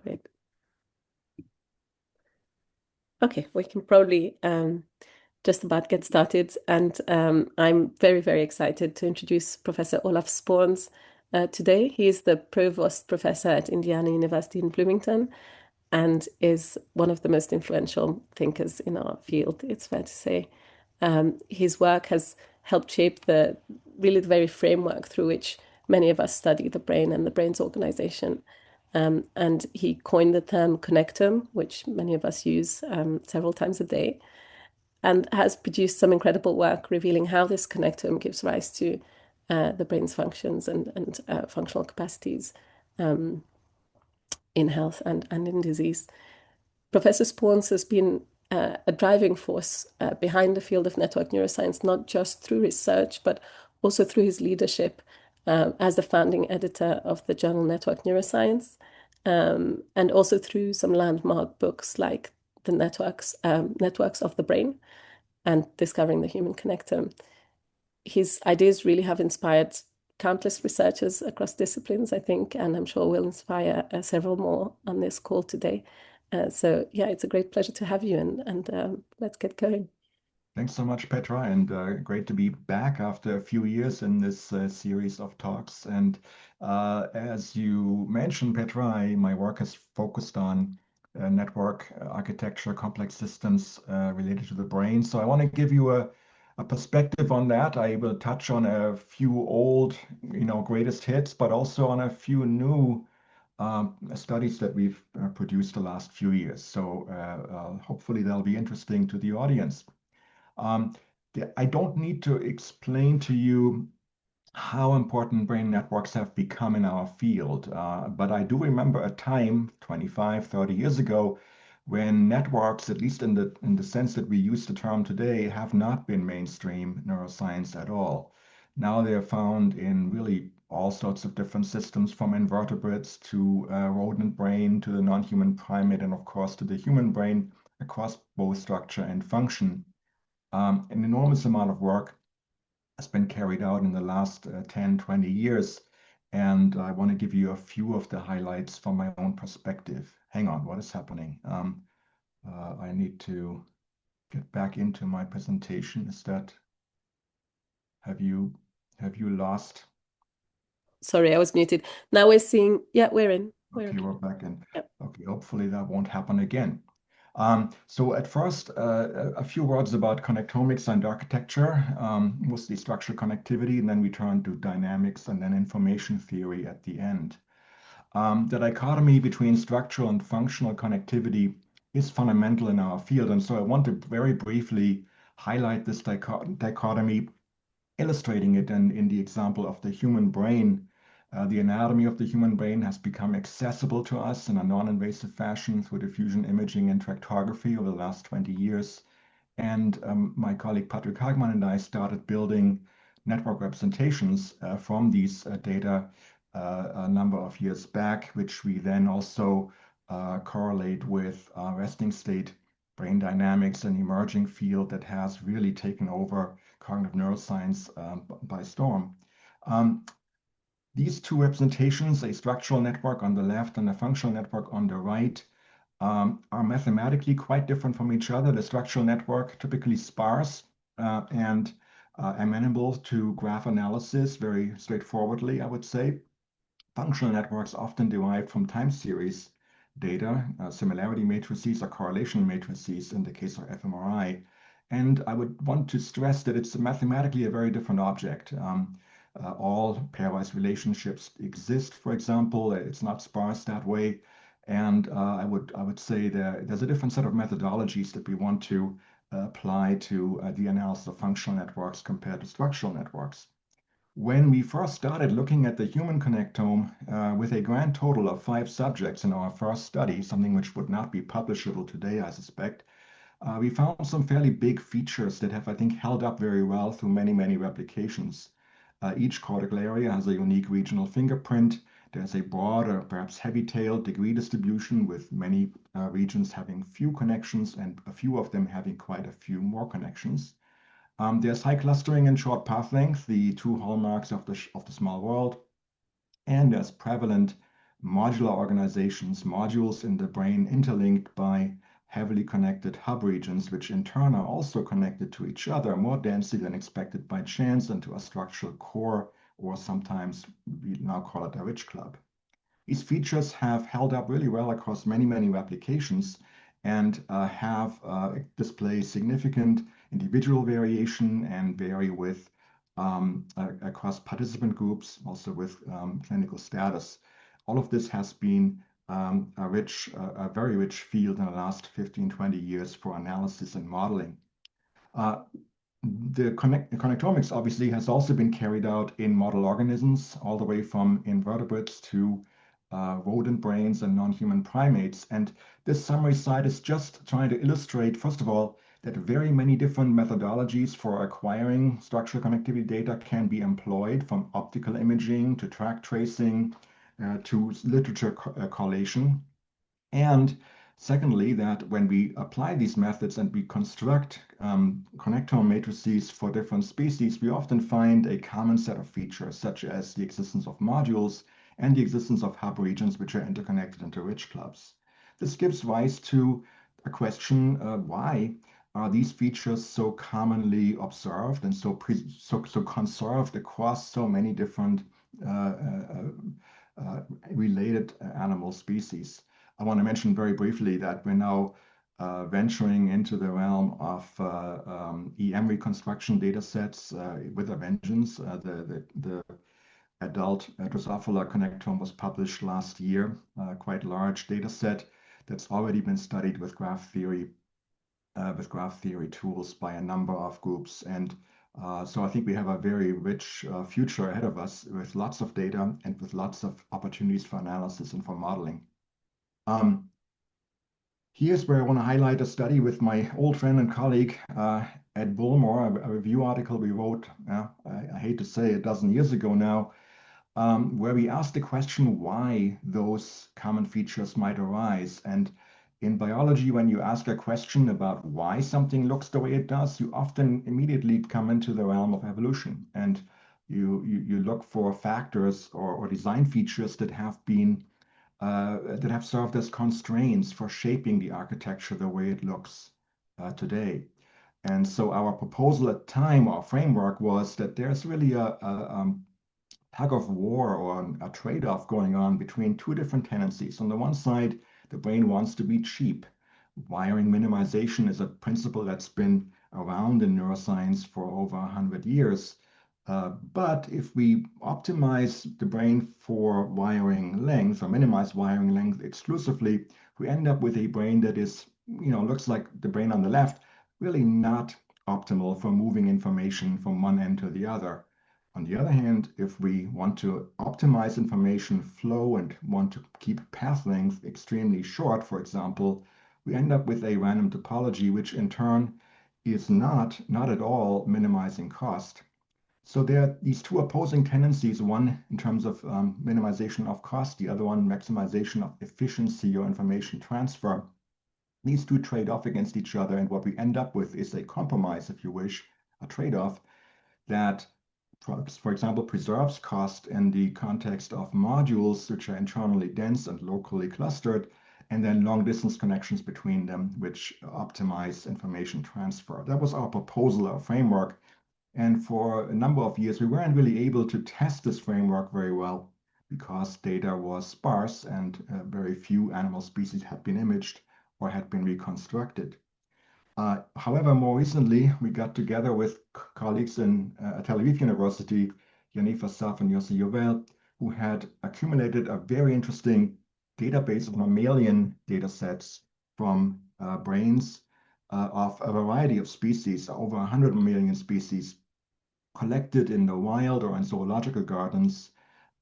Great. Okay, we can probably just about get started. And I'm very, very excited to introduce Professor Olaf Sporns today. He is the Provost Professor at Indiana University in Bloomington and is one of the most influential thinkers in our field, it's fair to say. His work has helped shape the very framework through which many of us study the brain and the brain's organization. And he coined the term connectome, which many of us use several times a day, and has produced some incredible work revealing how this connectome gives rise to the brain's functions and functional capacities in health and in disease. Professor Sporns has been a driving force behind the field of network neuroscience, not just through research, but also through his leadership as the founding editor of the journal Network Neuroscience, and also through some landmark books like the Networks of the Brain and Discovering the Human Connectome. His ideas really have inspired countless researchers across disciplines, I think, and I'm sure will inspire several more on this call today. So yeah, it's a great pleasure to have you, and let's get going. Thanks so much, Petra, and great to be back after a few years in this series of talks. And as you mentioned, Petra, my work is focused on network architecture, complex systems related to the brain. So I want to give you a perspective on that. I will touch on a few old, greatest hits, but also on a few new studies that we've produced the last few years. So hopefully they'll be interesting to the audience. Um, I don't need to explain to you how important brain networks have become in our field, but I do remember a time 25, 30 years ago when networks, at least in the sense that we use the term today, have not been mainstream neuroscience at all. Now they are found in really all sorts of different systems, from invertebrates to rodent brain to the non-human primate, and of course to the human brain, across both structure and function. An enormous amount of work has been carried out in the last 10, 20 years. And I want to give you a few of the highlights from my own perspective. Hang on, what is happening? I need to get back into my presentation. Have you lost? Sorry, I was muted. Now we're seeing, yeah, we're in. We're Okay, okay. we're back in. Yep. Okay, hopefully that won't happen again. So at first, a few words about connectomics and architecture, mostly structural connectivity, and then we turn to dynamics and then information theory at the end. The dichotomy between structural and functional connectivity is fundamental in our field, and so I want to very briefly highlight this dichotomy, illustrating it in the example of the human brain. The anatomy of the human brain has become accessible to us in a non-invasive fashion through diffusion imaging and tractography over the last 20 years. And my colleague Patrick Hagman and I started building network representations from these data a number of years back, which we then also correlate with resting state brain dynamics, an emerging field that has really taken over cognitive neuroscience by storm. These two representations, a structural network on the left and a functional network on the right, are mathematically quite different from each other. The structural network, typically sparse and amenable to graph analysis, very straightforwardly, I would say. Functional networks often derived from time series data, similarity matrices or correlation matrices in the case of fMRI. And I would want to stress that it's mathematically a very different object. All pairwise relationships exist, for example. It's not sparse that way. And I would say there's a different set of methodologies that we want to apply to the analysis of functional networks compared to structural networks. When we first started looking at the human connectome with a grand total of 5 subjects in our first study, something which would not be publishable today, I suspect, we found some fairly big features that have, I think, held up very well through many, many replications. Each cortical area has a unique regional fingerprint. There's a broader, perhaps heavy-tailed degree distribution, with many regions having few connections and a few of them having quite a few more connections. There's high clustering and short path length, the two hallmarks of the small world, and there's prevalent modular organizations, modules in the brain interlinked by heavily connected hub regions, which in turn are also connected to each other more densely than expected by chance into a structural core, or sometimes we now call it a rich club. These features have held up really well across many, many applications and have display significant individual variation and vary with across participant groups, also with clinical status. All of this has been a very rich field in the last 15, 20 years for analysis and modeling. The connectomics obviously has also been carried out in model organisms, all the way from invertebrates to rodent brains and non-human primates. And this summary slide is just trying to illustrate, first of all, that very many different methodologies for acquiring structural connectivity data can be employed, from optical imaging to track tracing to literature collation. And secondly, that when we apply these methods and we construct connectome matrices for different species, we often find a common set of features, such as the existence of modules and the existence of hub regions which are interconnected into rich clubs. This gives rise to a question, why are these features so commonly observed and so conserved across so many different related animal species? I want to mention very briefly that we're now venturing into the realm of EM reconstruction data sets with a vengeance. The adult Drosophila connectome was published last year, quite large data set that's already been studied with graph theory tools by a number of groups. And so I think we have a very rich future ahead of us with lots of data and with lots of opportunities for analysis and for modeling. Here's where I want to highlight a study with my old friend and colleague, Ed Bullmore, a review article we wrote, I hate to say, a dozen years ago now, where we asked the question why those common features might arise. And in biology, when you ask a question about why something looks the way it does, you often immediately come into the realm of evolution. And you look for factors or design features that have served as constraints for shaping the architecture the way it looks today. And so our proposal at the time, our framework, was that there's really a tug of war or a trade-off going on between two different tendencies. On the one side, the brain wants to be cheap. Wiring minimization is a principle that's been around in neuroscience for over 100 years. But if we optimize the brain for wiring length or minimize wiring length exclusively, we end up with a brain that is, looks like the brain on the left, really not optimal for moving information from one end to the other. On the other hand, if we want to optimize information flow and want to keep path length extremely short, for example, we end up with a random topology, which in turn is not at all minimizing cost. So there are these two opposing tendencies, one in terms of minimization of cost, the other one maximization of efficiency or information transfer. These two trade off against each other, and what we end up with is a compromise, if you wish, a trade-off that, for example, preserves cost in the context of modules which are internally dense and locally clustered, and then long-distance connections between them, which optimize information transfer. That was our proposal, our framework. And for a number of years, we weren't really able to test this framework very well because data was sparse and very few animal species had been imaged or had been reconstructed. However, more recently, we got together with colleagues in Tel Aviv University, Yaniv Asaf and Yossi Yovel, who had accumulated a very interesting database of mammalian data sets from brains of a variety of species, over 100 million species, collected in the wild or in zoological gardens,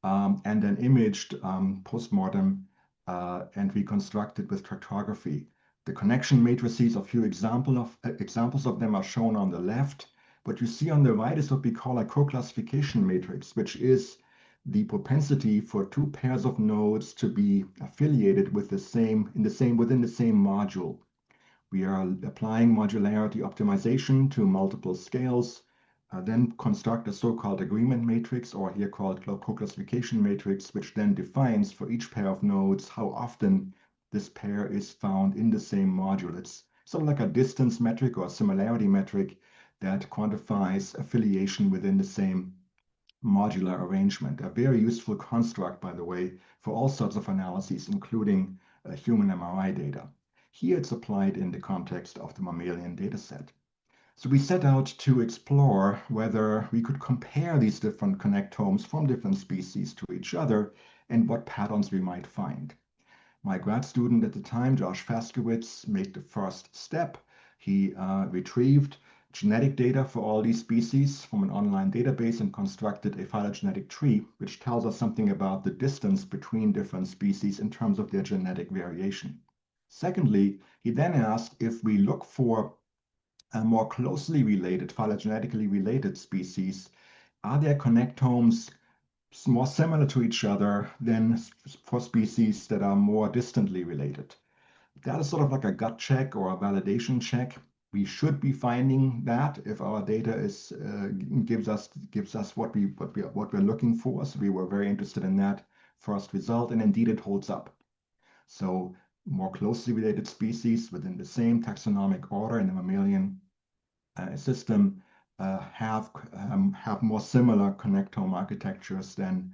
and then imaged post-mortem and reconstructed with tractography. The connection matrices, a few examples of them are shown on the left. What you see on the right is what we call a co-classification matrix, which is the propensity for two pairs of nodes to be affiliated with within the same module. We are applying modularity optimization to multiple scales, then construct a so-called agreement matrix, or here called co-classification matrix, which then defines for each pair of nodes how often this pair is found in the same module. It's sort of like a distance metric or similarity metric that quantifies affiliation within the same modular arrangement. A very useful construct, by the way, for all sorts of analyses, including human MRI data. Here it's applied in the context of the mammalian dataset. So we set out to explore whether we could compare these different connectomes from different species to each other and what patterns we might find. My grad student at the time, Josh Faskowitz, made the first step. He retrieved genetic data for all these species from an online database and constructed a phylogenetic tree, which tells us something about the distance between different species in terms of their genetic variation. Secondly, he then asked if we look for more closely related, phylogenetically related species, are there connectomes more similar to each other than for species that are more distantly related? That is sort of like a gut check or a validation check. We should be finding that if our data is gives us what we're looking for. So we were very interested in that first result, and indeed it holds up. So more closely related species within the same taxonomic order in the mammalian system have more similar connectome architectures than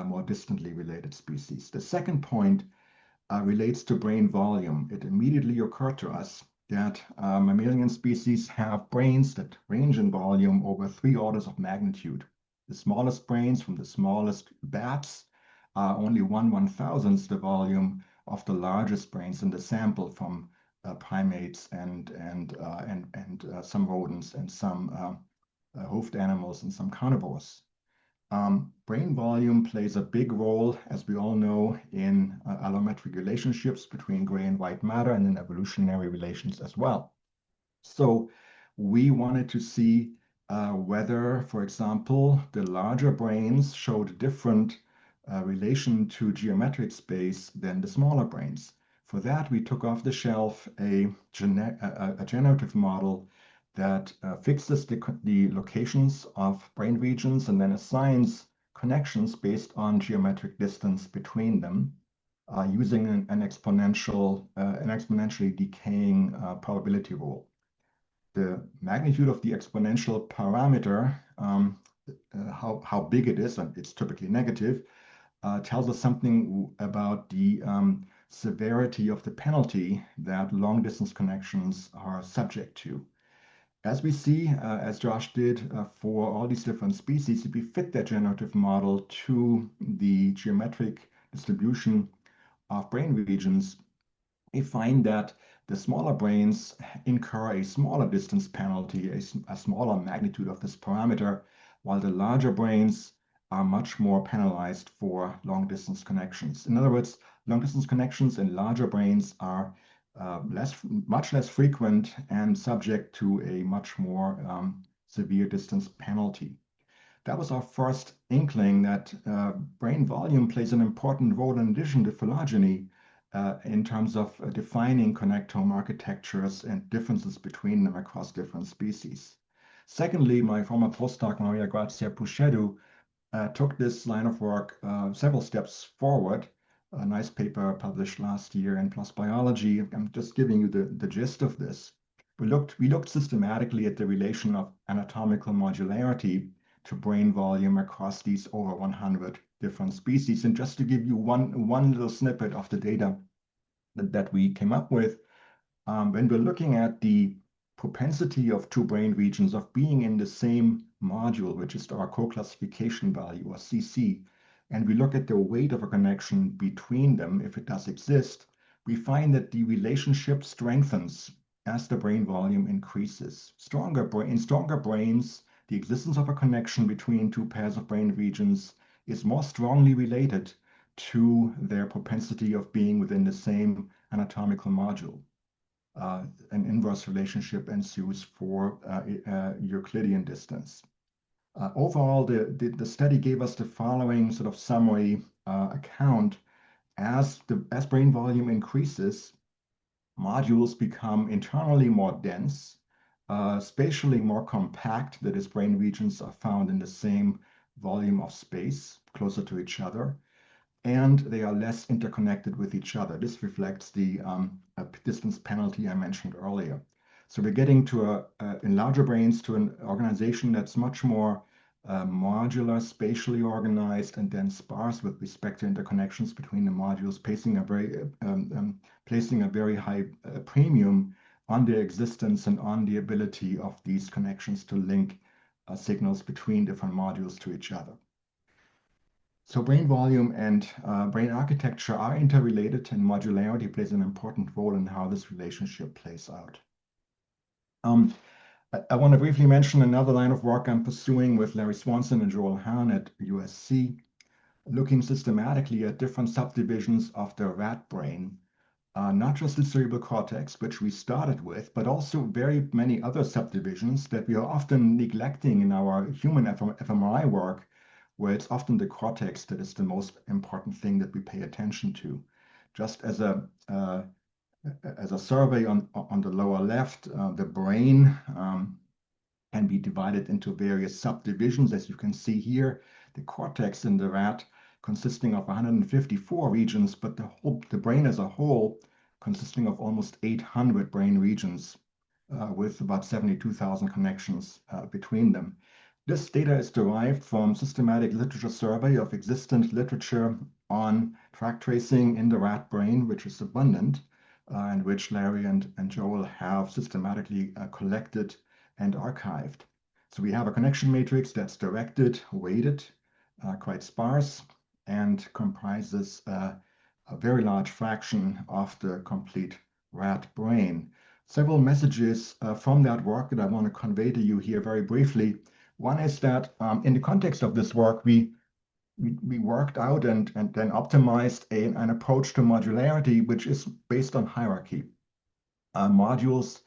more distantly related species. The second point relates to brain volume. It immediately occurred to us that mammalian species have brains that range in volume over 3 orders of magnitude. The smallest brains from the smallest bats are only 1/1000th the volume of the largest brains in the sample from primates and some rodents and some hoofed animals and some carnivores. Brain volume plays a big role, as we all know, in allometric relationships between gray and white matter and in evolutionary relations as well. So we wanted to see whether, for example, the larger brains showed different relation to geometric space than the smaller brains. For that, we took off the shelf a generative model that fixes the locations of brain regions and then assigns connections based on geometric distance between them using an exponentially decaying probability rule. The magnitude of the exponential parameter, how big it is, and it's typically negative, tells us something about the severity of the penalty that long distance connections are subject to. As we see, as Josh did for all these different species, if we fit that generative model to the geometric distribution of brain regions, we find that the smaller brains incur a smaller distance penalty, a smaller magnitude of this parameter, while the larger brains are much more penalized for long distance connections. In other words, long distance connections in larger brains are much less frequent and subject to a much more severe distance penalty. That was our first inkling that brain volume plays an important role in addition to phylogeny in terms of defining connectome architectures and differences between them across different species. Secondly, my former postdoc, Maria Grazia Puchedu, took this line of work several steps forward. A nice paper published last year in PLOS Biology. I'm just giving you the gist of this. We looked systematically at the relation of anatomical modularity to brain volume across these over 100 different species. And just to give you one little snippet of the data that we came up with, when we're looking at the propensity of two brain regions of being in the same module, which is our co-classification value, or CC, and we look at the weight of a connection between them, if it does exist, we find that the relationship strengthens as the brain volume increases. In stronger brains, the existence of a connection between two pairs of brain regions is more strongly related to their propensity of being within the same anatomical module. An inverse relationship ensues for Euclidean distance. Overall, the study gave us the following sort of summary account. As brain volume increases, modules become internally more dense, spatially more compact, that is, brain regions are found in the same volume of space, closer to each other, and they are less interconnected with each other. This reflects the distance penalty I mentioned earlier. So we're getting to in larger brains to an organization that's much more modular, spatially organized, and then sparse with respect to interconnections between the modules, placing a very high premium on their existence and on the ability of these connections to link signals between different modules to each other. So brain volume and brain architecture are interrelated, and modularity plays an important role in how this relationship plays out. I want to briefly mention another line of work I'm pursuing with Larry Swanson and Joel Hahn at USC, looking systematically at different subdivisions of the rat brain, not just the cerebral cortex, which we started with, but also very many other subdivisions that we are often neglecting in our human fMRI work, where it's often the cortex that is the most important thing that we pay attention to. Just as a survey on the lower left, the brain can be divided into various subdivisions, as you can see here. The cortex in the rat consisting of 154 regions, but the brain as a whole consisting of almost 800 brain regions with about 72,000 connections between them. This data is derived from systematic literature survey of existent literature on track tracing in the rat brain, which is abundant, and which Larry and Joel have systematically collected and archived. So we have a connection matrix that's directed, weighted, quite sparse, and comprises a very large fraction of the complete rat brain. Several messages from that work that I want to convey to you here very briefly. One is that in the context of this work, we worked out and then optimized an approach to modularity, which is based on hierarchy. Modules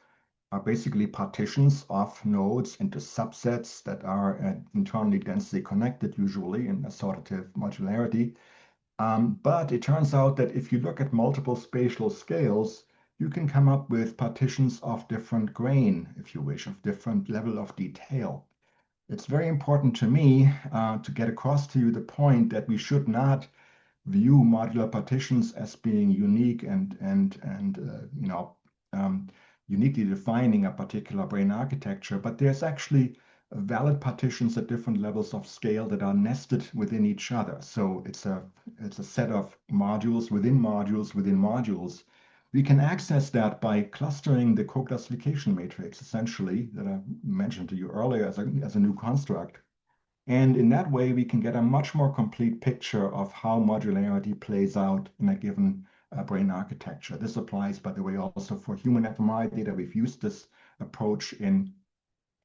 are basically partitions of nodes into subsets that are internally densely connected, usually in associative modularity. But it turns out that if you look at multiple spatial scales, you can come up with partitions of different grain, if you wish, of different level of detail. It's very important to me to get across to you the point that we should not view modular partitions as being unique and uniquely defining a particular brain architecture, but there's actually valid partitions at different levels of scale that are nested within each other. So it's a set of modules within modules within modules. We can access that by clustering the co-classification matrix, essentially, that I mentioned to you earlier as a new construct. And in that way, we can get a much more complete picture of how modularity plays out in a given brain architecture. This applies, by the way, also for human fMRI data. We've used this approach in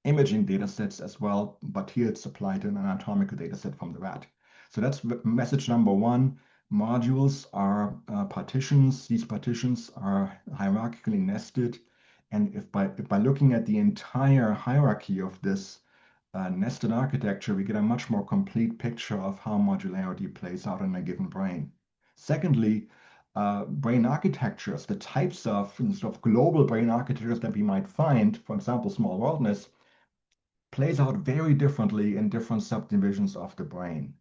imaging data sets as well, but here it's applied in an anatomical data set from the rat. So that's message number one. Modules are partitions. These partitions are hierarchically nested. And if by looking at the entire hierarchy of this nested architecture, we get a much more complete picture of how modularity plays out in a given brain. Secondly, brain architectures, the types of sort of global brain architectures that we might find, for example, small worldness, plays out very differently in different subdivisions of the brain.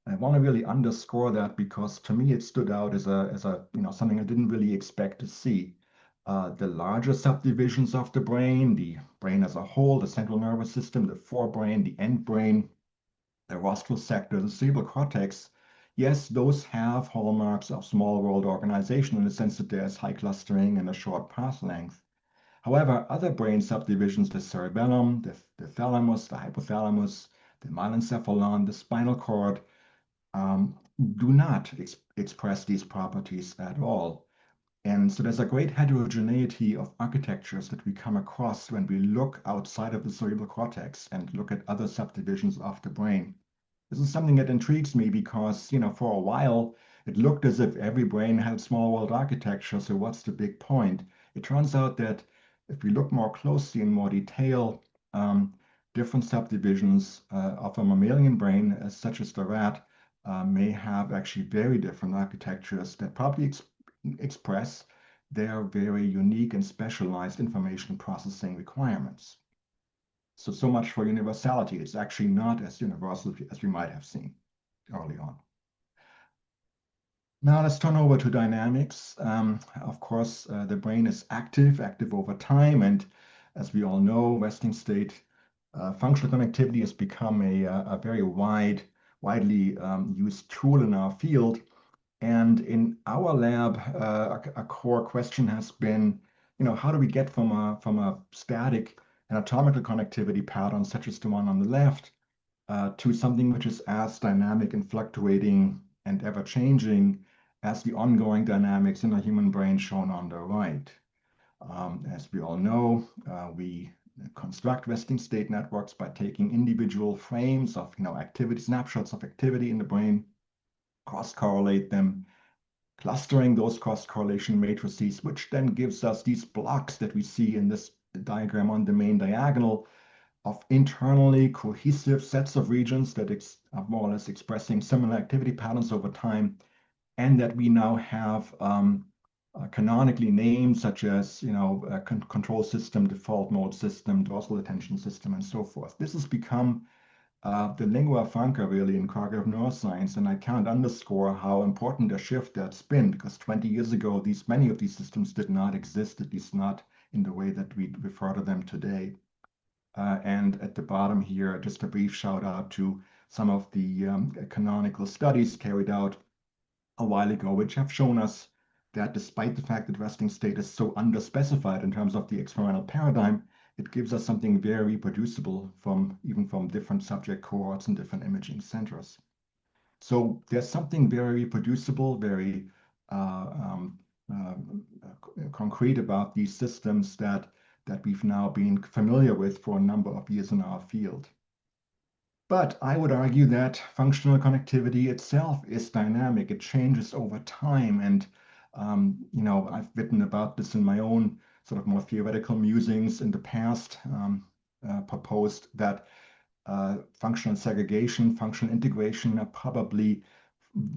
I want to really underscore that because to me it stood out as a something I didn't really expect to see. The larger subdivisions of the brain as a whole, the central nervous system, the forebrain, the end brain, the rostral sector, the cerebral cortex, yes, those have hallmarks of small world organization in the sense that there's high clustering and a short path length. However, other brain subdivisions, the cerebellum, the thalamus, the hypothalamus, the myelencephalon, the spinal cord, do not express these properties at all. And so there's a great heterogeneity of architectures that we come across when we look outside of the cerebral cortex and look at other subdivisions of the brain. This is something that intrigues me because, for a while, it looked as if every brain had small world architecture, so what's the big point? It turns out that if we look more closely in more detail, different subdivisions of a mammalian brain, such as the rat, may have actually very different architectures that probably express their very unique and specialized information processing requirements. So much for universality. It's actually not as universal as we might have seen early on. Now let's turn over to dynamics. Of course, the brain is active over time, and as we all know, resting state functional connectivity has become a very widely used tool in our field. And in our lab, a core question has been, how do we get from a static anatomical connectivity pattern, such as the one on the left, to something which is as dynamic and fluctuating and ever changing as the ongoing dynamics in the human brain shown on the right. As we all know, we construct resting state networks by taking individual frames of activity, snapshots of activity in the brain, cross-correlate them, clustering those cross-correlation matrices, which then gives us these blocks that we see in this diagram on the main diagonal of internally cohesive sets of regions that are more or less expressing similar activity patterns over time, and that we now have canonically named, such as control system, default mode system, dorsal attention system, and so forth. This has become the lingua franca really in cognitive neuroscience, and I can't underscore how important a shift that's been, because 20 years ago, many of these systems did not exist, at least not in the way that we refer to them today. And at the bottom here, just a brief shout out to some of the canonical studies carried out a while ago, which have shown us that despite the fact that resting state is so underspecified in terms of the experimental paradigm, it gives us something very reproducible even from different subject cohorts and different imaging centers. So there's something very reproducible, very concrete about these systems that we've now been familiar with for a number of years in our field. But I would argue that functional connectivity itself is dynamic. It changes over time. And, I've written about this in my own sort of more theoretical musings in the past, proposed that functional segregation, functional integration are probably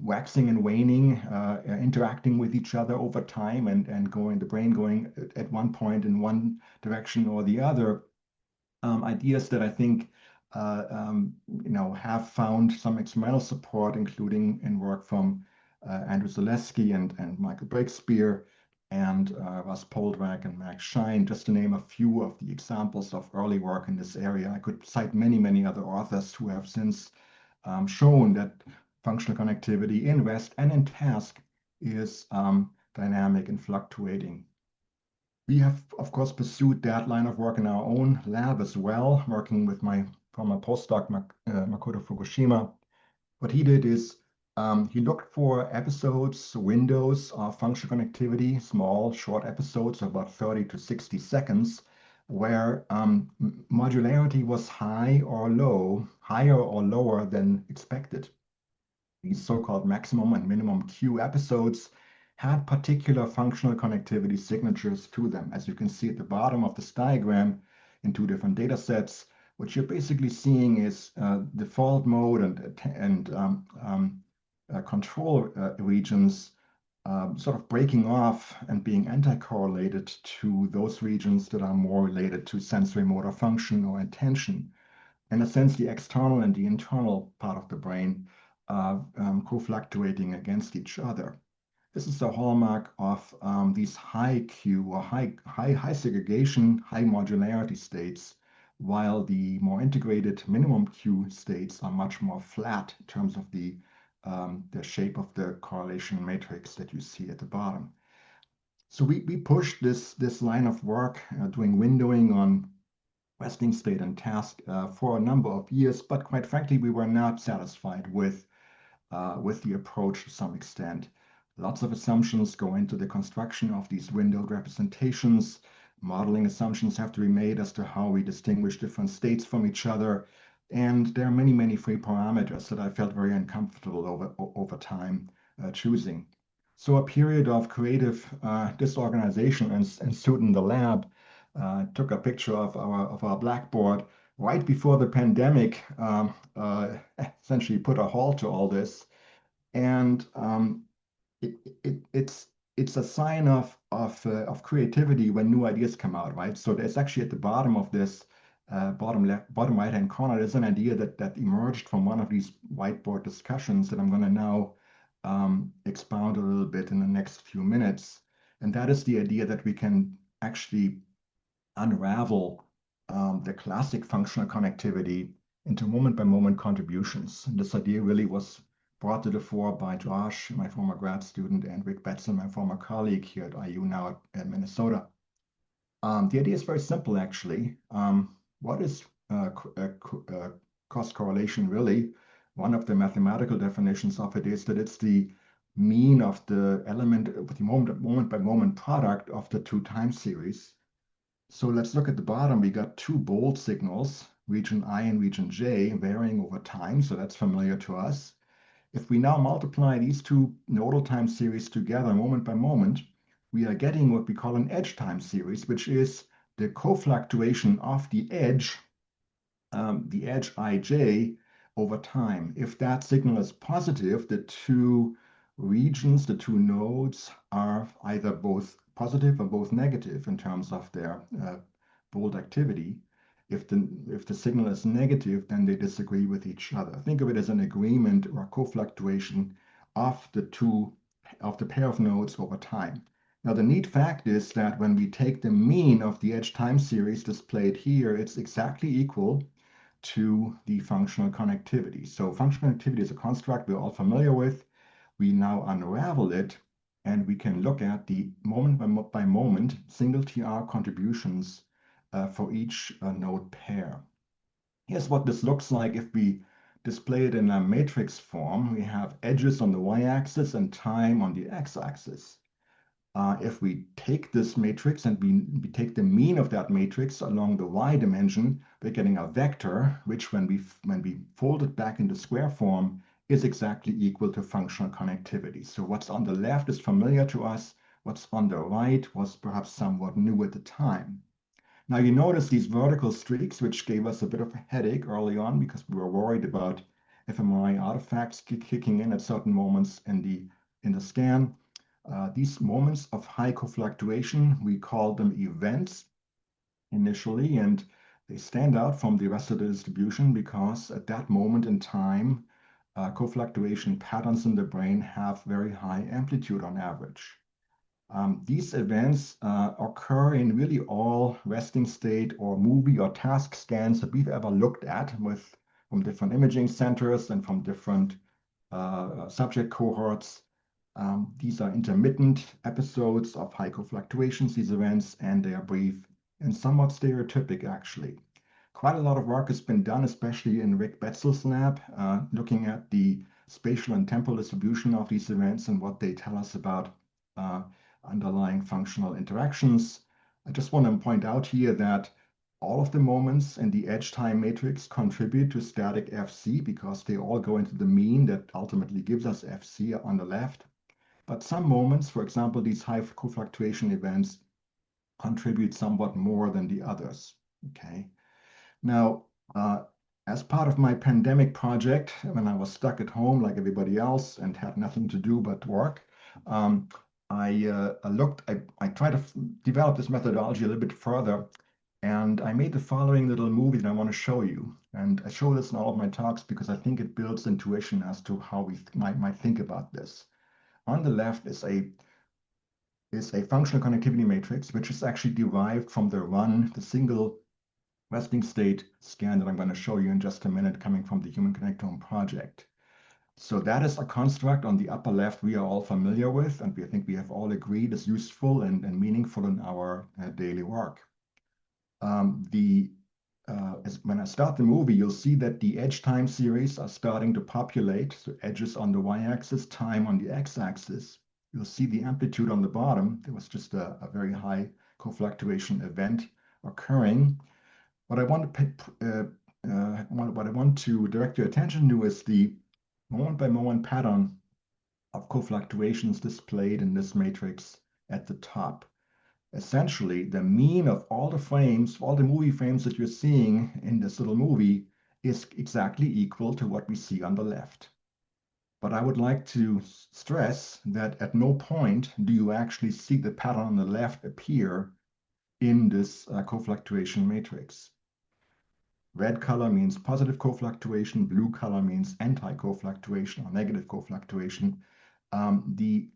waxing and waning, interacting with each other over time and the brain going at one point in one direction or the other. Ideas that I think have found some experimental support, including in work from Andrew Zaleski and Michael Breakspear and Russ Poldrack and Max Schein, just to name a few of the examples of early work in this area. I could cite many other authors who have since shown that functional connectivity in rest and in task is dynamic and fluctuating. We have, of course, pursued that line of work in our own lab as well, working with my former postdoc, Makoto Fukushima. What he did is he looked for episodes, windows of functional connectivity, small, short episodes of about 30 to 60 seconds, where modularity was high or low, higher or lower than expected. These so-called maximum and minimum Q episodes had particular functional connectivity signatures to them. As you can see at the bottom of this diagram in two different data sets, what you're basically seeing is default mode and control regions sort of breaking off and being anti-correlated to those regions that are more related to sensory motor function or attention. In a sense, the external and the internal part of the brain co-fluctuating against each other. This is a hallmark of these high Q or high segregation, high modularity states, while the more integrated minimum Q states are much more flat in terms of the shape of the correlation matrix that you see at the bottom. So we pushed this line of work doing windowing on resting state and task for a number of years, but quite frankly, we were not satisfied with the approach to some extent. Lots of assumptions go into the construction of these windowed representations. Modeling assumptions have to be made as to how we distinguish different states from each other. And there are many free parameters that I felt very uncomfortable over time choosing. So a period of creative disorganization ensued in the lab. Took a picture of our blackboard right before the pandemic, essentially put a halt to all this. And it's a sign of of creativity when new ideas come out, right? So there's actually at the bottom of this bottom right-hand corner, there's an idea that emerged from one of these whiteboard discussions that I'm going to now expound a little bit in the next few minutes. And that is the idea that we can actually unravel the classic functional connectivity into moment-by-moment contributions. And this idea really was brought to the fore by Josh, my former grad student, and Rick Betzel, my former colleague here at IU now at Minnesota. The idea is very simple, actually. What is cost correlation really? One of the mathematical definitions of it is that it's the mean of the element, of the moment-by-moment product of the two time series. So let's look at the bottom. We got two bold signals, region I and region J, varying over time. So that's familiar to us. If we now multiply these two nodal time series together moment by moment, we are getting what we call an edge time series, which is the co-fluctuation of the edge ij over time. If that signal is positive, the two regions, the two nodes are either both positive or both negative in terms of their bold activity. If the signal is negative, then they disagree with each other. Think of it as an agreement or co-fluctuation of the pair of nodes over time. Now, the neat fact is that when we take the mean of the edge time series displayed here, it's exactly equal to the functional connectivity. So functional connectivity is a construct we're all familiar with. We now unravel it, and we can look at the moment by moment single TR contributions for each node pair. Here's what this looks like if we display it in a matrix form. We have edges on the y-axis and time on the x-axis. If we take this matrix and we take the mean of that matrix along the y dimension, we're getting a vector, which when we fold it back into square form, is exactly equal to functional connectivity. So what's on the left is familiar to us. What's on the right was perhaps somewhat new at the time. Now you notice these vertical streaks, which gave us a bit of a headache early on because we were worried about fMRI artifacts kicking in at certain moments in the scan. These moments of high co-fluctuation, we call them events initially, and they stand out from the rest of the distribution because at that moment in time, co-fluctuation patterns in the brain have very high amplitude on average. These events occur in really all resting state or movie or task scans that we've ever looked at from different imaging centers and from different subject cohorts. These are intermittent episodes of high co-fluctuations, these events, and they are brief and somewhat stereotypic, actually. Quite a lot of work has been done, especially in Rick Betzel's lab, looking at the spatial and temporal distribution of these events and what they tell us about underlying functional interactions. I just want to point out here that all of the moments in the edge time matrix contribute to static FC because they all go into the mean that ultimately gives us FC on the left. But some moments, for example, these high co-fluctuation events, contribute somewhat more than the others. Okay. Now, as part of my pandemic project, when I was stuck at home like everybody else and had nothing to do but work, I tried to develop this methodology a little bit further, and I made the following little movie that I want to show you. And I show this in all of my talks because I think it builds intuition as to how we might think about this. On the left is a functional connectivity matrix, which is actually derived from the single resting state scan that I'm going to show you in just a minute, coming from the Human Connectome project. So that is a construct on the upper left we are all familiar with, and I think we have all agreed is useful and meaningful in our daily work. When I start the movie, you'll see that the edge time series are starting to populate. So edges on the y-axis, time on the x-axis. You'll see the amplitude on the bottom. There was just a very high co-fluctuation event occurring. What I want to direct your attention to is the moment-by-moment pattern of co-fluctuations displayed in this matrix at the top. Essentially, the mean of all the frames, all the movie frames that you're seeing in this little movie is exactly equal to what we see on the left. But I would like to stress that at no point do you actually see the pattern on the left appear in this cofluctuation matrix. Red color means positive cofluctuation, blue color means anti-cofluctuation or negative cofluctuation. The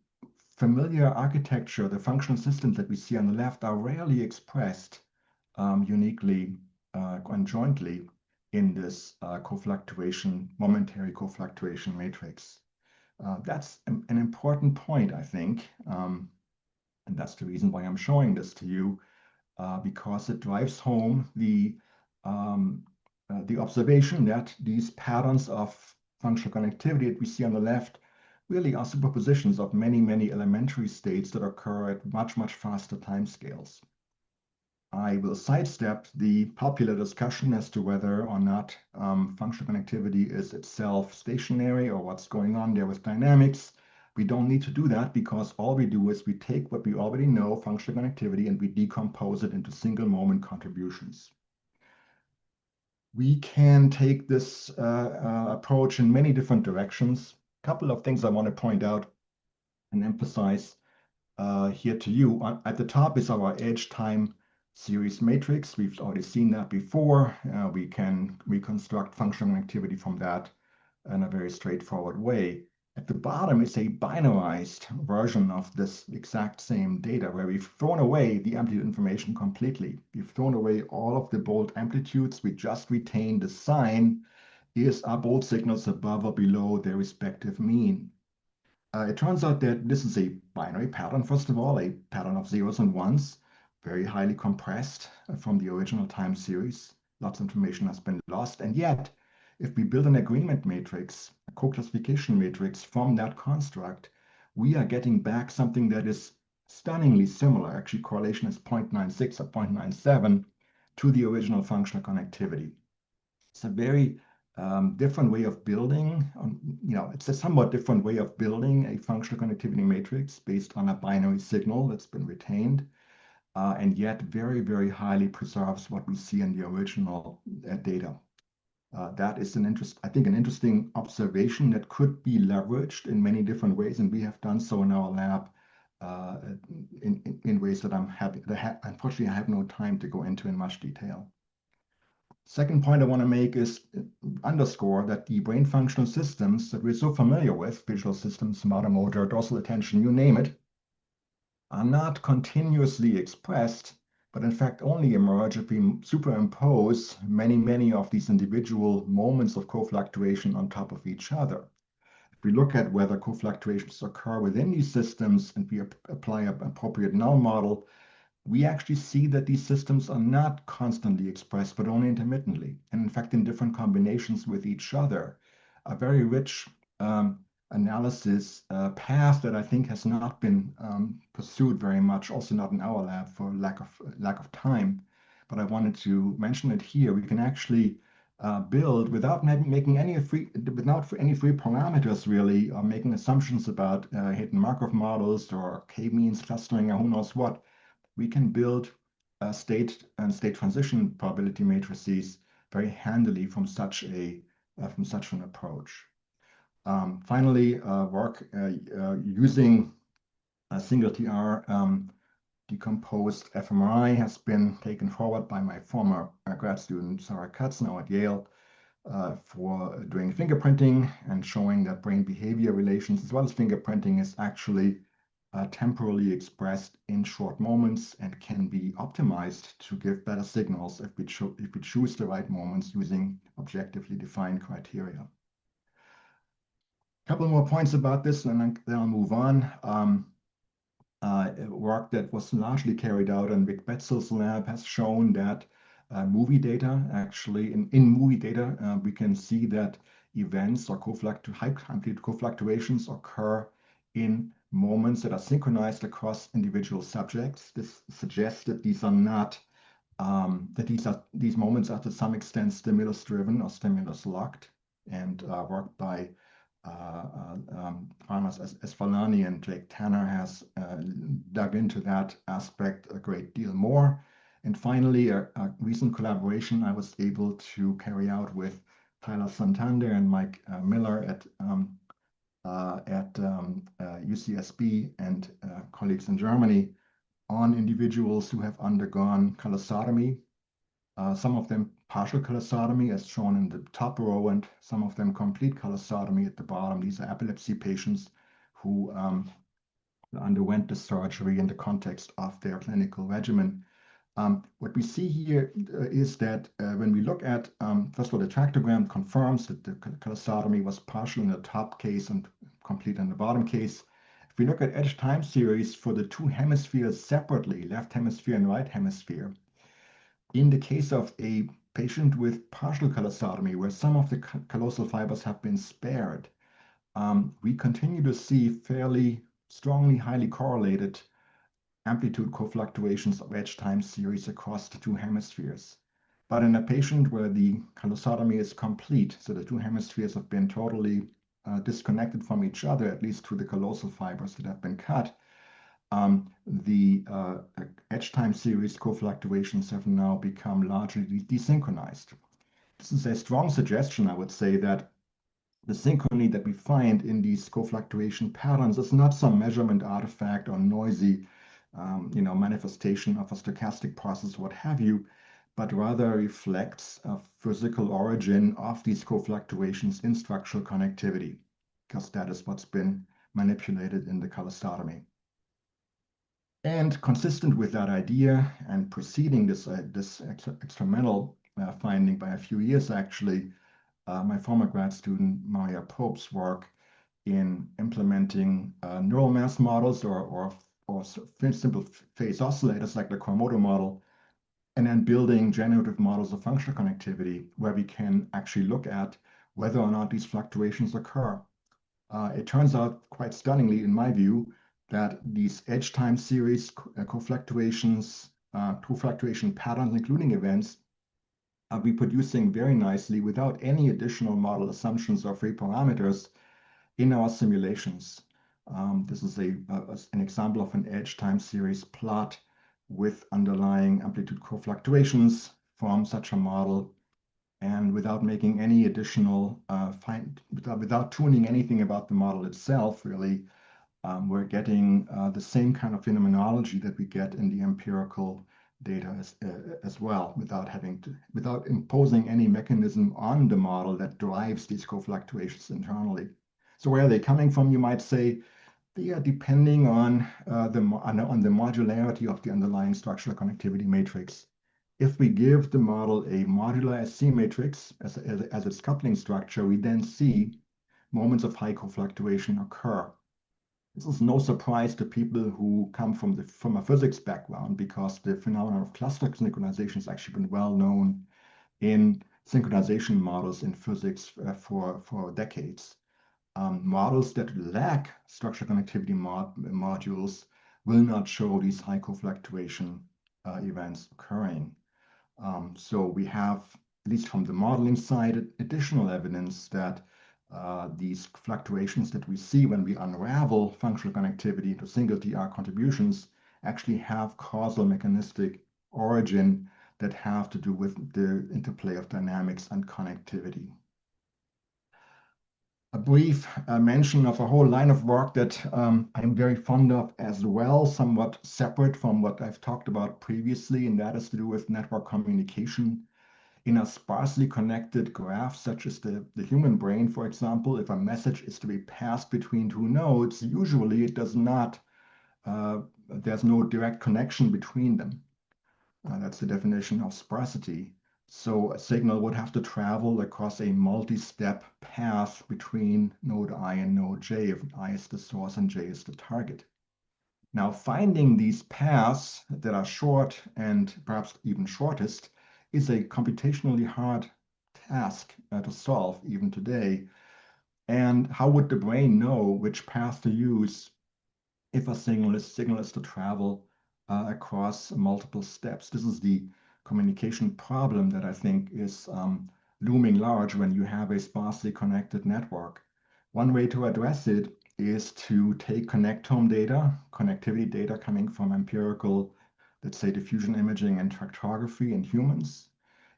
familiar architecture, the functional systems that we see on the left are rarely expressed uniquely conjointly in this momentary cofluctuation matrix. That's an important point, I think, and that's the reason why I'm showing this to you, because it drives home the observation that these patterns of functional connectivity that we see on the left really are superpositions of many, many elementary states that occur at much, much faster timescales. I will sidestep the popular discussion as to whether or not functional connectivity is itself stationary or what's going on there with dynamics. We don't need to do that because all we do is we take what we already know, functional connectivity, and we decompose it into single moment contributions. We can take this approach in many different directions. A couple of things I want to point out and emphasize here to you. At the top is our edge time series matrix. We've already seen that before. We can reconstruct functional activity from that in a very straightforward way. At the bottom is a binarized version of this exact same data where we've thrown away the amplitude information completely. We've thrown away all of the bold amplitudes. We just retain the sign. Are bold signals above or below their respective mean? It turns out that this is a binary pattern, first of all, a pattern of zeros and ones, very highly compressed from the original time series. Lots of information has been lost. And yet, if we build an agreement matrix, a co-classification matrix from that construct, we are getting back something that is stunningly similar. Actually, correlation is 0.96 or 0.97 to the original functional connectivity. It's a very different way of building, it's a somewhat different way of building a functional connectivity matrix based on a binary signal that's been retained, and yet very, very highly preserves what we see in the original data. That is I think an interesting observation that could be leveraged in many different ways, and we have done so in our lab in ways that unfortunately, I have no time to go into in much detail. Second point I want to make is underscore that the brain functional systems that we're so familiar with, visual systems, motor, dorsal attention, you name it, are not continuously expressed, but in fact only emerge if we superimpose many, many of these individual moments of cofluctuation on top of each other. If we look at whether cofluctuations occur within these systems and we apply an appropriate null model, we actually see that these systems are not constantly expressed, but only intermittently, and in fact in different combinations with each other. A very rich analysis path that I think has not been pursued very much, also not in our lab for lack of time. But I wanted to mention it here. We can actually build without making any free parameters really, or making assumptions about hidden Markov models or k-means clustering or who knows what. We can build state and state transition probability matrices very handily from such an approach. Finally, work using a single TR decomposed fMRI has been taken forward by my former grad student Sarah Katz now at Yale for doing fingerprinting and showing that brain behavior relations as well as fingerprinting is actually temporally expressed in short moments and can be optimized to give better signals if we choose the right moments using objectively defined criteria. A couple more points about this, and then I'll move on. Work that was largely carried out in Vic Betzel's lab has shown that movie data, actually, in movie data, we can see that events or high amplitude cofluctuations occur in moments that are synchronized across individual subjects. This suggests that these are not these moments are to some extent stimulus driven or stimulus locked, and work by Farmers as Falani and Jake Tanner has dug into that aspect a great deal more. And finally, a recent collaboration I was able to carry out with Tyler Santander and Mike Miller at at UCSB and colleagues in Germany on individuals who have undergone callosotomy, some of them partial callosotomy, as shown in the top row, and some of them complete callosotomy at the bottom. These are epilepsy patients who underwent the surgery in the context of their clinical regimen. What we see here is that when we look at, first of all, the tractogram confirms that the callosotomy was partial in the top case and complete in the bottom case. If we look at edge time series for the two hemispheres separately, left hemisphere and right hemisphere, in the case of a patient with partial callosotomy, where some of the callosal fibers have been spared, we continue to see fairly strongly highly correlated amplitude co-fluctuations of edge time series across the two hemispheres. But in a patient where the callosotomy is complete, so the two hemispheres have been totally disconnected from each other, at least through the callosal fibers that have been cut, the edge time series co-fluctuations have now become largely desynchronized. This is a strong suggestion, I would say, that the synchrony that we find in these co-fluctuation patterns is not some measurement artifact or noisy manifestation of a stochastic process, what have you, but rather reflects a physical origin of these co-fluctuations in structural connectivity, because that is what's been manipulated in the callosotomy. And consistent with that idea and preceding this experimental finding by a few years, actually, my former grad student, Maria Pope's work in implementing neural mass models or simple phase oscillators like the Komodo model, and then building generative models of functional connectivity where we can actually look at whether or not these fluctuations occur. It turns out quite stunningly, in my view, that these edge time series co-fluctuations, co-fluctuation patterns, including events, are reproducing very nicely without any additional model assumptions or free parameters in our simulations. This is an example of an edge time series plot with underlying amplitude co-fluctuations from such a model, and without making any additional, without tuning anything about the model itself, really, we're getting the same kind of phenomenology that we get in the empirical data as well, without imposing any mechanism on the model that drives these co-fluctuations internally. So where are they coming from, you might say? They are depending on the modularity of the underlying structural connectivity matrix. If we give the model a modular SC matrix as its coupling structure, we then see moments of high co-fluctuation occur. This is no surprise to people who come from a physics background, because the phenomenon of cluster synchronization has actually been well known in synchronization models in physics for decades. Models that lack structural connectivity modules will not show these high co-fluctuation events occurring. So we have, at least from the modeling side, additional evidence that these fluctuations that we see when we unravel functional connectivity into single TR contributions actually have causal mechanistic origin that have to do with the interplay of dynamics and connectivity. A brief mention of a whole line of work that I'm very fond of as well, somewhat separate from what I've talked about previously, and that is to do with network communication. In a sparsely connected graph, such as the human brain, for example, if a message is to be passed between two nodes, usually it does not, there's no direct connection between them. That's the definition of sparsity. So a signal would have to travel across a multi-step path between node I and node J, if I is the source and J is the target. Now, finding these paths that are short and perhaps even shortest is a computationally hard task to solve even today. And how would the brain know which path to use if a signal is to travel across multiple steps? This is the communication problem that I think is looming large when you have a sparsely connected network. One way to address it is to take connectome data, connectivity data coming from empirical, let's say, diffusion imaging and tractography in humans,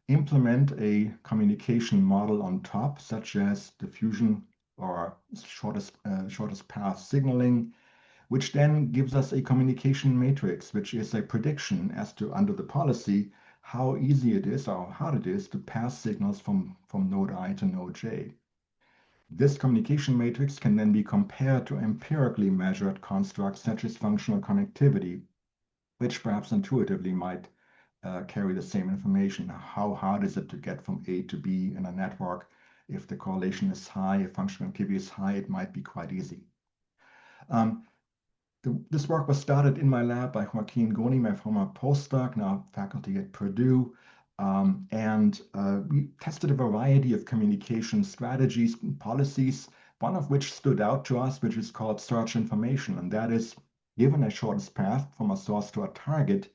implement a communication model on top, such as diffusion or shortest path signaling, which then gives us a communication matrix, which is a prediction as to, under the policy, how easy it is or how hard it is to pass signals from node I to node J. This communication matrix can then be compared to empirically measured constructs such as functional connectivity, which perhaps intuitively might carry the same information. How hard is it to get from A to B in a network? If the correlation is high, if functional connectivity is high, it might be quite easy. This work was started in my lab by Joaquin Goni, my former postdoc, now faculty at Purdue. We tested a variety of communication strategies and policies, one of which stood out to us, which is called search information. And that is, given a shortest path from a source to a target,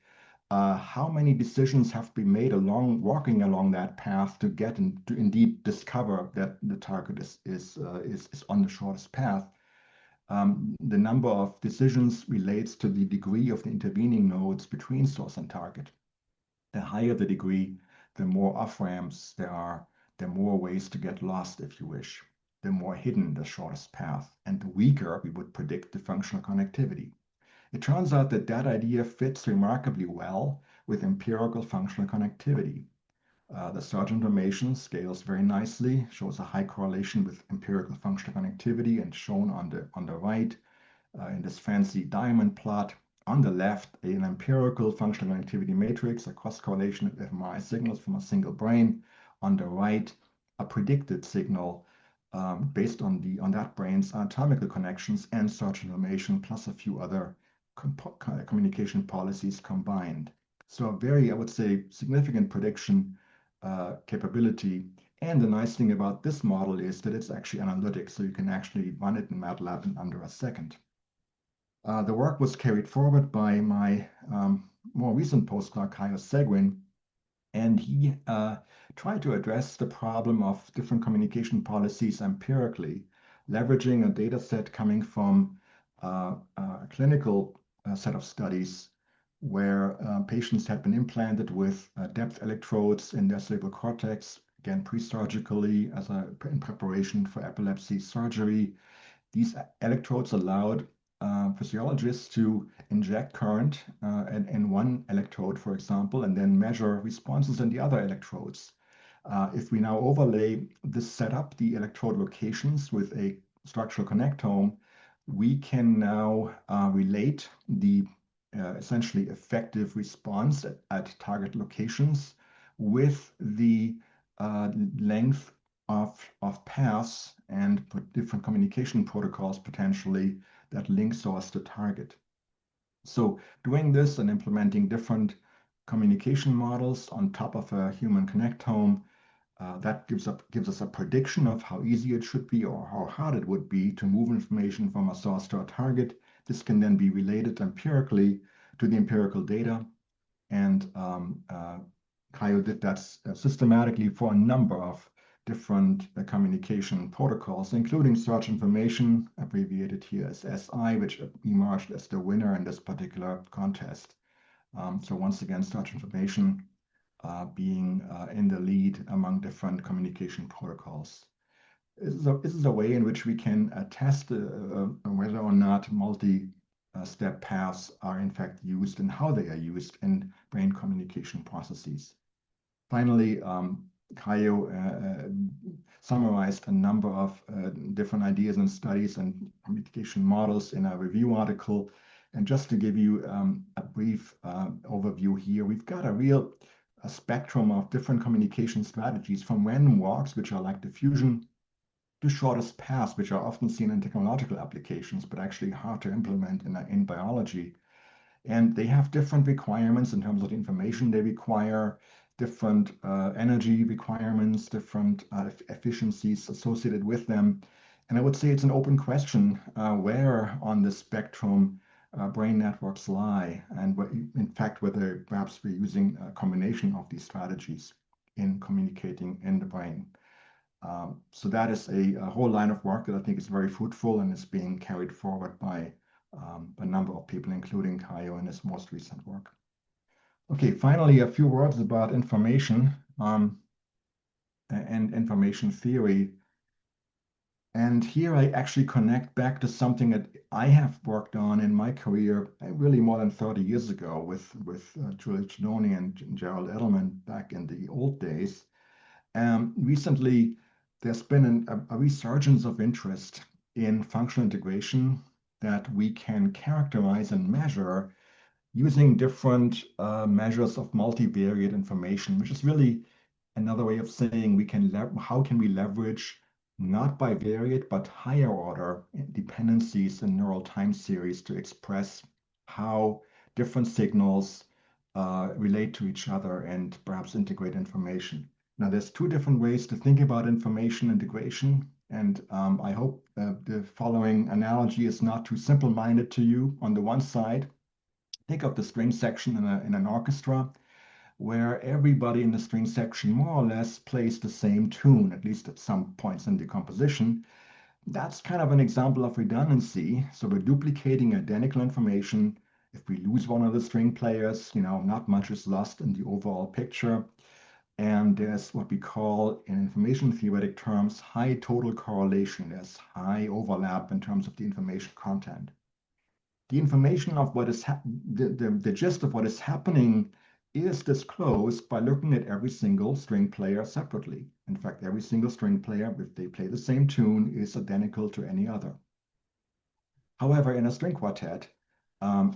how many decisions have to be made walking along that path to get to indeed discover that the target is on the shortest path. The number of decisions relates to the degree of the intervening nodes between source and target. The higher the degree, the more off-ramps there are, the more ways to get lost, if you wish, the more hidden the shortest path, and the weaker we would predict the functional connectivity. It turns out that that idea fits remarkably well with empirical functional connectivity. The search information scales very nicely, shows a high correlation with empirical functional connectivity, and shown on the right in this fancy diamond plot. On the left, an empirical functional connectivity matrix, a cross correlation of fMRI signals from a single brain. On the right, a predicted signal based on that brain's anatomical connections and search information, plus a few other communication policies combined. So a very, I would say, significant prediction capability. And the nice thing about this model is that it's actually analytic, so you can actually run it in MATLAB in under a second. The work was carried forward by my more recent postdoc, Kyle Seguin, and he tried to address the problem of different communication policies empirically, leveraging a data set coming from a clinical set of studies where patients had been implanted with depth electrodes in their cerebral cortex, again, pre-surgically in preparation for epilepsy surgery. These electrodes allowed physiologists to inject current in one electrode, for example, and then measure responses in the other electrodes. If we now overlay this setup, the electrode locations, with a structural connectome, we can now relate the essentially effective response at target locations with the length of paths and different communication protocols potentially that link source to target. So doing this and implementing different communication models on top of a human connectome, that gives us a prediction of how easy it should be or how hard it would be to move information from a source to a target. This can then be related empirically to the empirical data. And Kaio did that systematically for a number of different communication protocols, including search information, abbreviated here as SI, which emerged as the winner in this particular contest. So once again, search information being in the lead among different communication protocols. This is a way in which we can test whether or not multi-step paths are in fact used and how they are used in brain communication processes. Finally, Kaio summarized a number of different ideas and studies and communication models in a review article. And just to give you a brief overview here, we've got a spectrum of different communication strategies, from random walks, which are like diffusion, to shortest paths, which are often seen in technological applications, but actually hard to implement in biology. And they have different requirements in terms of the information they require, different energy requirements, different efficiencies associated with them. And I would say it's an open question where on the spectrum brain networks lie, and in fact, whether perhaps we're using a combination of these strategies in communicating in the brain. So that is a whole line of work that I think is very fruitful and is being carried forward by a number of people, including Kaio in his most recent work. Okay, finally, a few words about information and information theory. And here I actually connect back to something that I have worked on in my career really more than 30 years ago with Julius Cidoni and Gerald Edelman back in the old days. Recently, there's been a resurgence of interest in functional integration that we can characterize and measure using different measures of multivariate information, which is really another way of saying how can we leverage not bivariate but higher order dependencies in neural time series to express how different signals relate to each other and perhaps integrate information. Now, there's two different ways to think about information integration, and I hope the following analogy is not too simple-minded to you. On the one side, think of the string section in an orchestra where everybody in the string section more or less plays the same tune, at least at some points in the composition. That's kind of an example of redundancy. So we're duplicating identical information. If we lose one of the string players, not much is lost in the overall picture. And there's what we call, in information theoretic terms, high total correlation. There's high overlap in terms of the information content. The information of what is the gist of what is happening is disclosed by looking at every single string player separately. In fact, every single string player, if they play the same tune, is identical to any other. However, in a string quartet,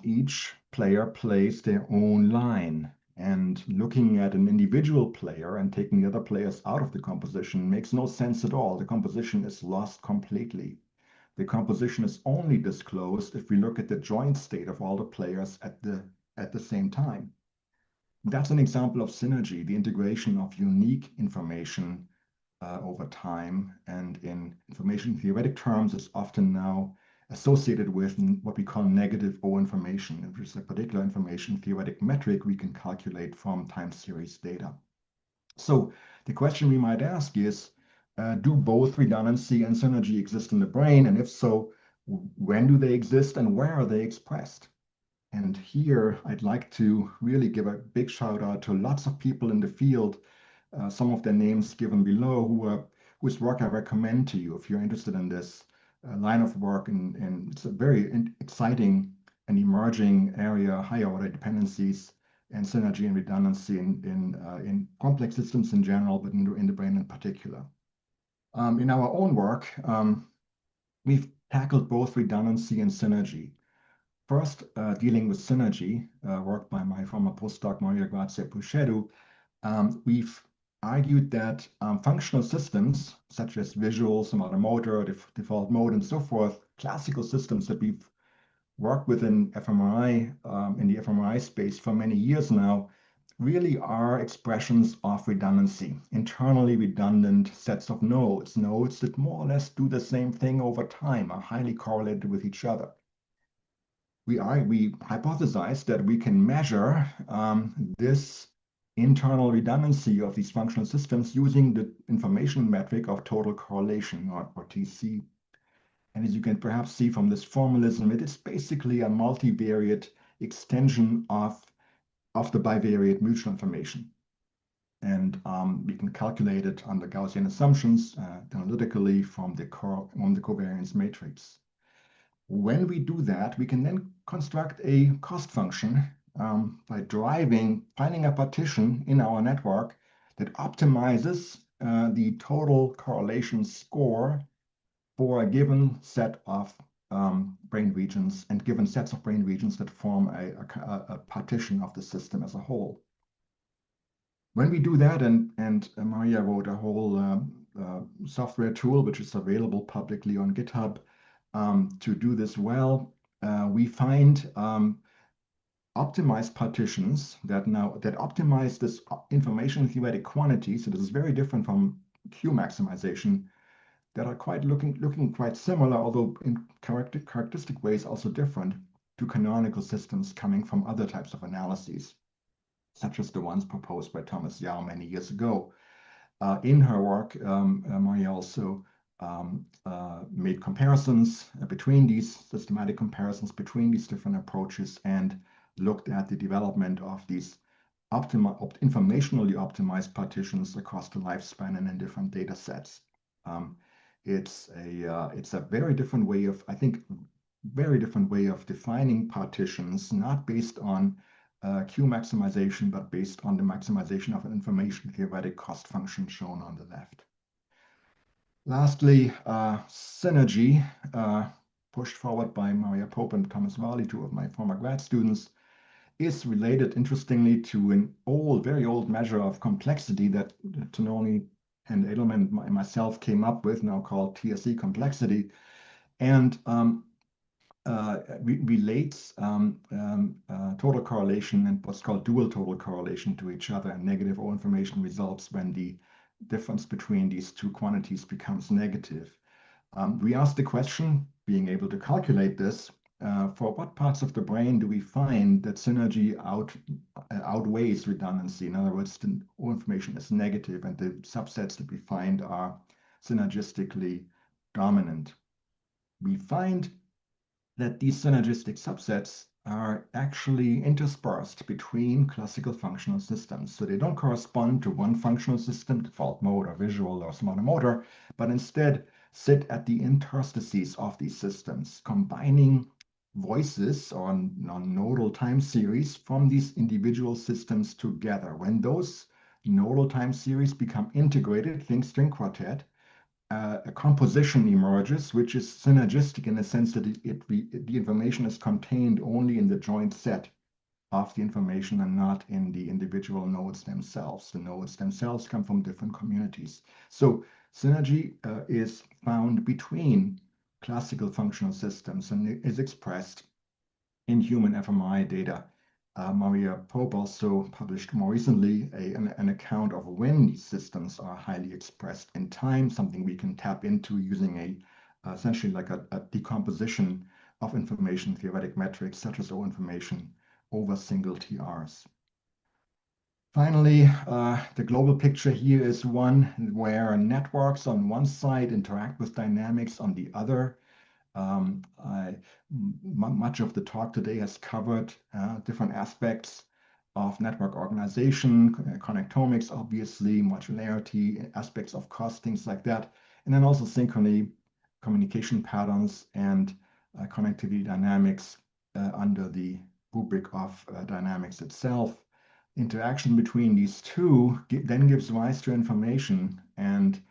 each player plays their own line. And looking at an individual player and taking the other players out of the composition makes no sense at all. The composition is lost completely. The composition is only disclosed if we look at the joint state of all the players at the same time. That's an example of synergy, the integration of unique information over time. And in information theoretic terms, it's often now associated with what we call negative O information, which is a particular information theoretic metric we can calculate from time series data. So the question we might ask is, do both redundancy and synergy exist in the brain? And if so, when do they exist and where are they expressed? And here I'd like to really give a big shout out to lots of people in the field, some of their names given below, whose work I recommend to you if you're interested in this line of work. And it's a very exciting and emerging area, higher order dependencies and synergy and redundancy in complex systems in general, but in the brain in particular. In our own work, we've tackled both redundancy and synergy. First, dealing with synergy, work by my former postdoc, Maria Grazia Puchedu, we've argued that functional systems, such as visual, some motor, default mode, and so forth, classical systems that we've worked with in fMRI, in the fMRI space for many years now, really are expressions of redundancy, internally redundant sets of nodes that more or less do the same thing over time, are highly correlated with each other. We hypothesize that we can measure this internal redundancy of these functional systems using the information metric of total correlation, or TC. And as you can perhaps see from this formalism, it is basically a multivariate extension of the bivariate mutual information. And we can calculate it under Gaussian assumptions analytically from the covariance matrix. When we do that, we can then construct a cost function by finding a partition in our network that optimizes the total correlation score for a given set of brain regions and given sets of brain regions that form a partition of the system as a whole. When we do that, and Maria wrote a whole software tool which is available publicly on GitHub to do this well, we find optimized partitions that optimize this information theoretic quantity. So this is very different from Q maximization, that are looking quite similar, although in characteristic ways also different, to canonical systems coming from other types of analyses, such as the ones proposed by Thomas Yao many years ago. In her work, Maria also made comparisons between these systematic comparisons between these different approaches and looked at the development of these informationally optimized partitions across the lifespan and in different data sets. It's a very different way of, I think, very different way of defining partitions, not based on Q maximization, but based on the maximization of an information theoretic cost function shown on the left. Lastly, synergy, pushed forward by Maria Pope and Thomas Varley, two of my former grad students, is related, interestingly, to an very old measure of complexity that Tononi and Edelman and myself came up with, now called TSE complexity, and relates total correlation and what's called dual total correlation to each other. And negative O information results when the difference between these two quantities becomes negative. We asked the question, being able to calculate this, for what parts of the brain do we find that synergy outweighs redundancy? In other words, the O information is negative and the subsets that we find are synergistically dominant. We find that these synergistic subsets are actually interspersed between classical functional systems. So they don't correspond to one functional system, default mode or visual or smarter motor, but instead sit at the interstices of these systems, combining voices or nodal time series from these individual systems together. When those nodal time series become integrated, think string quartet, a composition emerges, which is synergistic in the sense that the information is contained only in the joint set of the information and not in the individual nodes themselves. The nodes themselves come from different communities. So synergy is found between classical functional systems and is expressed in human fMRI data. Maria Pope also published more recently an account of when these systems are highly expressed in time, something we can tap into using essentially like a decomposition of information theoretic metrics such as O information over single TRs. Finally, the global picture here is one where networks on one side interact with dynamics on the other. Much of the talk today has covered different aspects of network organization, connectomics, obviously, modularity, aspects of cost, things like that, and then also synchrony, communication patterns, and connectivity dynamics under the rubric of dynamics itself. Interaction between these two then gives rise to information and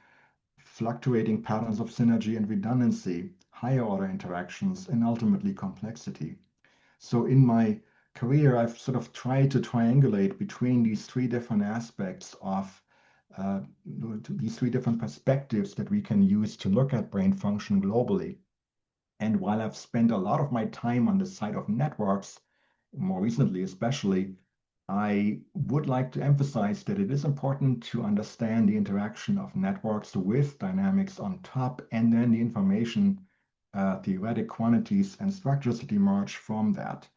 fluctuating patterns of synergy and redundancy, higher order interactions, and ultimately complexity. So in my career, I've sort of tried to triangulate between these three different aspects of these three different perspectives that we can use to look at brain function globally. And while I've spent a lot of my time on the side of networks, more recently especially, I would like to emphasize that it is important to understand the interaction of networks with dynamics on top, and then the information, theoretic quantities and structures that emerge from that.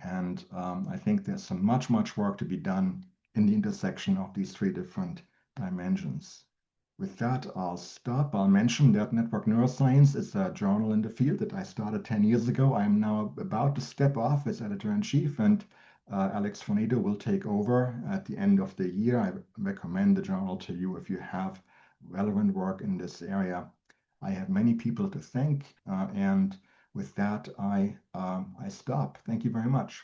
And I think there's some much work to be done in the intersection of these three different dimensions. With that, I'll stop. I'll mention that Network Neuroscience is a journal in the field that I started 10 years ago. I'm now about to step off as editor-in-chief, and Alex Fornito will take over at the end of the year. I recommend the journal to you if you have relevant work in this area. I have many people to thank, and with that, I stop. Thank you very much.